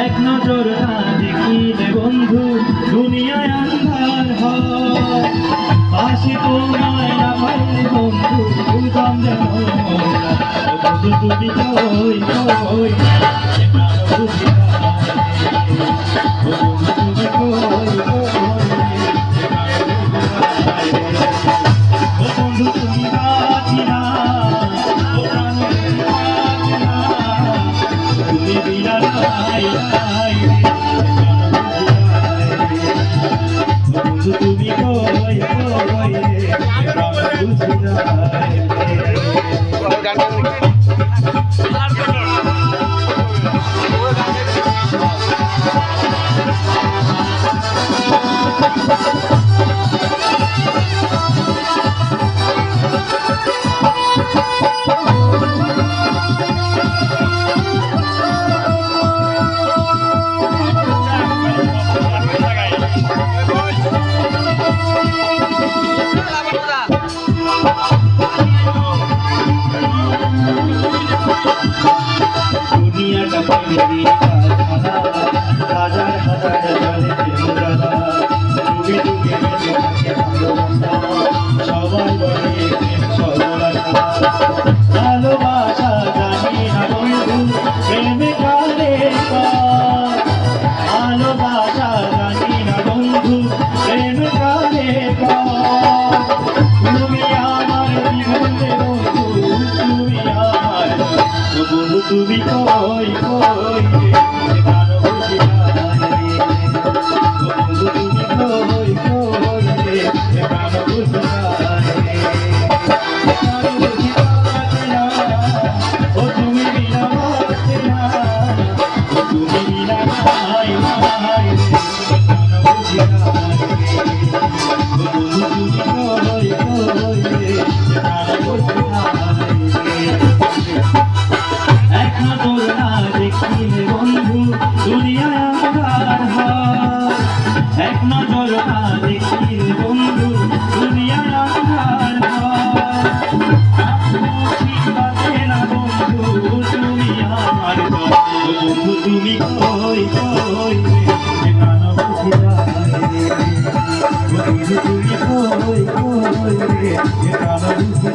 এক নজর না দেখিলে বন্ধু দুনিয়ায় আন্ধার হয়। পাশে তোমায় না পাইলে বন্ধু দম যেন বন্ধু তুমি কই কই বুঝি বন্ধু তুমি কই বন্ধু তুমি বাঁচি না তুমি বিনা বন্ধু তুমি কই কই বুঝি না দুনিয়াটা প্রেমেরই কারখানা, হাজার হাজার জলে প্রেমদানা, যুগে যুগে বেঁচে থাকে ভালোবাসা, সবাই বলে প্রেম সরলতা। ভালোবাসা জানি না বন্ধু প্রেমে কালে পার, ভালোবাসা জানি না বন্ধু প্রেমে কালে পার। তুমি আমার জীবনে বন্ধু, তুমি আমার বন্ধু তুমি কই কই প্রাণ বুঝি বন্ধু তুমি কই কই প্রাণ বুঝি ও তুমি বিনা বাঁচে না, ও তুমি বিনা নাই নাই প্রাণ বুঝি বন্ধু তুমি কই কই প্রাণ বুঝি এক নজর না দেখিলে বন্ধু দুনিয়ায় আন্ধার হয়। এক নজর না দেখিলে বন্ধু দুনিয়ায় আন্ধার হয়। না বন্ধু তুমি আমার বন্ধু তুমি কই কই প্রাণ বুঝি বন্ধু তুমি কই কই প্রাণ বুঝি